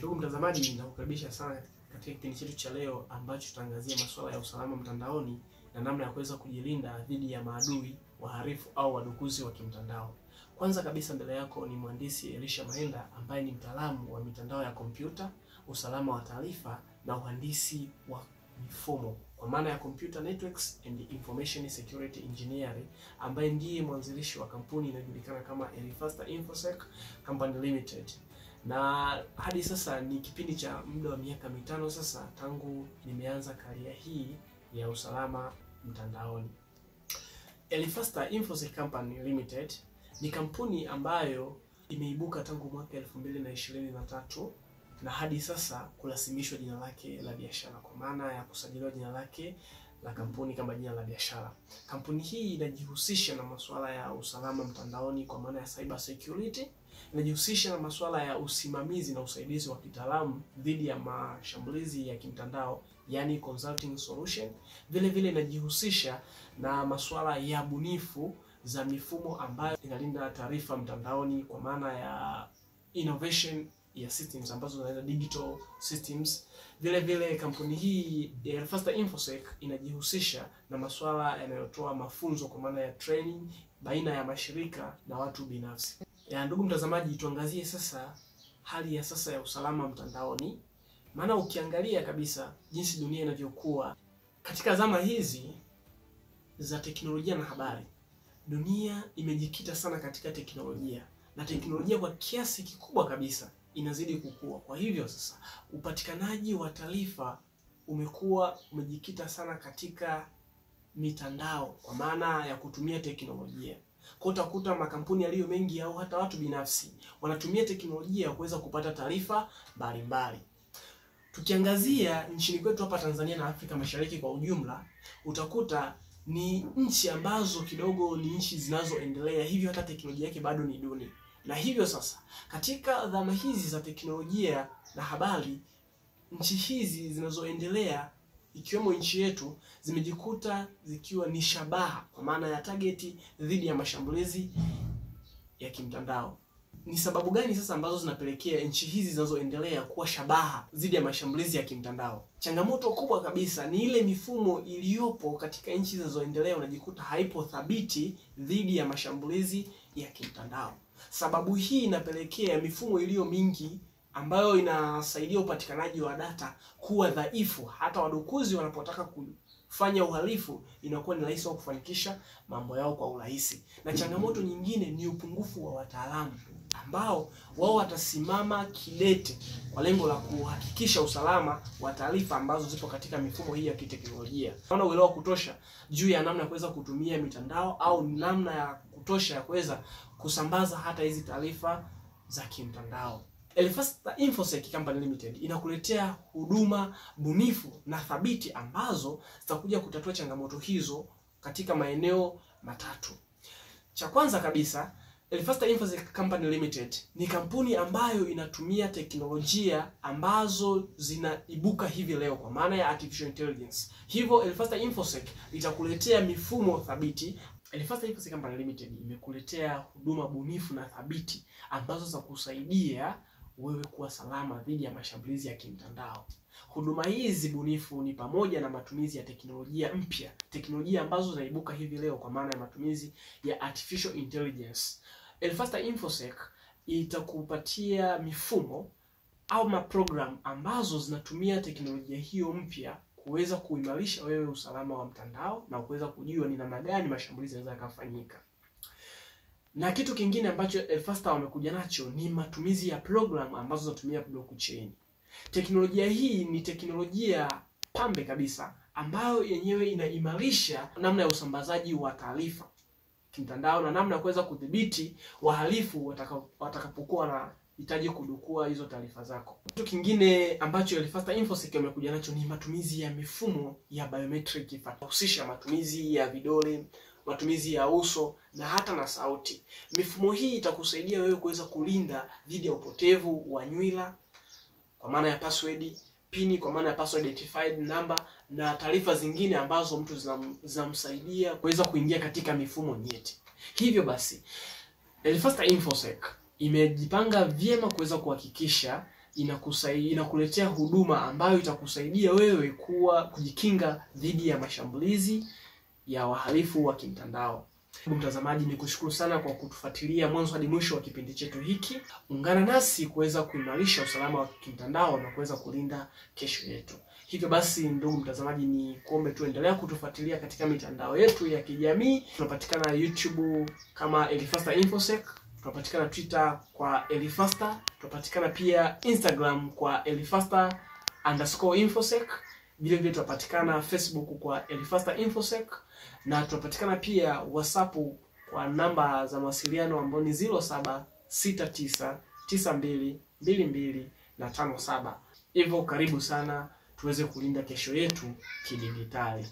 Ndugu mtazamaji, ninakukaribisha sana katika kipindi chetu cha leo ambacho tutaangazia masuala ya usalama mtandaoni na namna ya kuweza kujilinda dhidi ya maadui, wahalifu au wadukuzi wa kimtandao. Kwanza kabisa mbele yako ni mhandisi Elisha Mahenda ambaye ni mtaalamu wa mitandao ya kompyuta, usalama wa taarifa na uhandisi wa mifumo kwa maana ya Computer Networks and Information Security Engineering, ambaye ndiye mwanzilishi wa kampuni inayojulikana kama Elifasta Infosec Company Limited. Na hadi sasa ni kipindi cha muda wa miaka 5 sasa tangu nimeanza karia hii ya usalama mtandaoni. Elifasta Infosec Company Limited ni kampuni ambayo imeibuka tangu mwaka 2023 na hadi sasa kurasimishwa jina lake la biashara, kwa maana ya kusajiliwa jina lake la kampuni kama jina la biashara. Kampuni hii inajihusisha na masuala ya usalama mtandaoni kwa maana ya cyber security, inajihusisha na masuala ya usimamizi na usaidizi wa kitaalamu dhidi ya mashambulizi ya kimtandao, yani consulting solution. Vile vile inajihusisha na masuala ya bunifu za mifumo ambayo inalinda taarifa mtandaoni kwa maana ya innovation ya systems ambazo zinaitwa digital systems. Vile vile kampuni hii ya Elifasta Infosec inajihusisha na masuala yanayotoa mafunzo kwa maana ya training baina ya mashirika na watu binafsi. Ya ndugu mtazamaji, tuangazie sasa hali ya sasa ya usalama mtandaoni. Maana ukiangalia kabisa jinsi dunia inavyokuwa katika zama hizi za teknolojia na habari, dunia imejikita sana katika teknolojia, na teknolojia kwa kiasi kikubwa kabisa inazidi kukua. Kwa hivyo sasa upatikanaji wa taarifa umejikita sana katika mitandao kwa maana ya kutumia teknolojia. Kwa utakuta makampuni yaliyo mengi au hata watu binafsi wanatumia teknolojia kuweza kupata taarifa mbalimbali. Tukiangazia nchini kwetu hapa Tanzania na Afrika Mashariki kwa ujumla, utakuta ni nchi ambazo kidogo ni nchi zinazoendelea, hivyo hata teknolojia yake bado ni duni. Na hivyo sasa katika dhama hizi za teknolojia na habari, nchi hizi zinazoendelea ikiwemo nchi yetu zimejikuta zikiwa ni shabaha kwa maana ya target dhidi ya mashambulizi ya kimtandao. Ni sababu gani sasa ambazo zinapelekea nchi hizi zinazoendelea kuwa shabaha dhidi ya mashambulizi ya kimtandao? Changamoto kubwa kabisa ni ile mifumo iliyopo katika nchi zinazoendelea unajikuta haipo thabiti dhidi ya mashambulizi ya kimtandao. Sababu hii inapelekea mifumo iliyo mingi ambayo inasaidia upatikanaji wa data kuwa dhaifu. Hata wadukuzi wanapotaka kufanya uhalifu inakuwa ni rahisi wao kufanikisha mambo yao kwa urahisi. Na changamoto nyingine ni upungufu wa wataalamu ambao wao watasimama kidete kwa lengo la kuhakikisha usalama wa taarifa ambazo zipo katika mifumo hii ya kiteknolojia. Hawana uelewa kutosha juu ya namna ya kuweza kutumia mitandao au namna ya kutosha ya kuweza kusambaza hata hizi taarifa za kimtandao. Elifasta Infosec Company Limited inakuletea huduma bunifu na thabiti ambazo zitakuja kutatua changamoto hizo katika maeneo matatu. Cha kwanza kabisa, Elifasta Infosec Company Limited ni kampuni ambayo inatumia teknolojia ambazo zinaibuka hivi leo kwa maana ya artificial intelligence. Hivyo Elifasta Infosec itakuletea mifumo thabiti. Elifasta Infosec Company Limited imekuletea huduma bunifu na thabiti ambazo za kusaidia wewe kuwa salama dhidi ya mashambulizi ya kimtandao. Huduma hizi bunifu ni pamoja na matumizi ya teknolojia mpya, teknolojia ambazo zinaibuka hivi leo kwa maana ya matumizi ya artificial intelligence. Elifasta Infosec itakupatia mifumo au maprogram ambazo zinatumia teknolojia hiyo mpya kuweza kuimarisha wewe usalama wa mtandao na kuweza kujua ni namna gani mashambulizi yanaweza kufanyika. Na kitu kingine ambacho Elifasta wamekuja nacho ni matumizi ya program ambazo zinatumia blockchain. Teknolojia hii ni teknolojia pambe kabisa ambayo yenyewe inaimarisha namna ya usambazaji wa taarifa kimtandao na namna ya kuweza kudhibiti wahalifu watakapokuwa na hitaji kudukua hizo taarifa zako. Kitu kingine ambacho Elifasta Infosec wamekuja nacho ni matumizi ya mifumo ya biometric, ifahusisha matumizi ya vidole, matumizi ya uso na hata na sauti. Mifumo hii itakusaidia wewe kuweza kulinda dhidi ya upotevu wa nywila kwa maana ya password, pini kwa maana ya password identified number na taarifa zingine ambazo mtu zinamsaidia kuweza kuingia katika mifumo nyeti. Hivyo basi Elifasta Infosec imejipanga vyema kuweza kuhakikisha inakuletea huduma ambayo itakusaidia wewe kujikinga dhidi ya mashambulizi ya wahalifu wa kimtandao. Ndugu mtazamaji, nikushukuru sana kwa kutufuatilia mwanzo hadi mwisho wa kipindi chetu hiki. Ungana nasi kuweza kuimarisha usalama wa kimtandao na kuweza kulinda kesho yetu. Hivyo basi, ndugu mtazamaji, ni kuombe tu endelea kutufuatilia katika mitandao yetu ya kijamii. Tunapatikana YouTube kama Elifasta Infosec, tunapatikana Twitter kwa Elifasta, tunapatikana pia Instagram kwa Elifasta_Infosec. Vile vile tunapatikana Facebook kwa Elifasta Infosec, na tunapatikana pia WhatsApp kwa namba za mawasiliano ambayo ni 0769922257. Hivyo karibu sana tuweze kulinda kesho yetu kidijitali.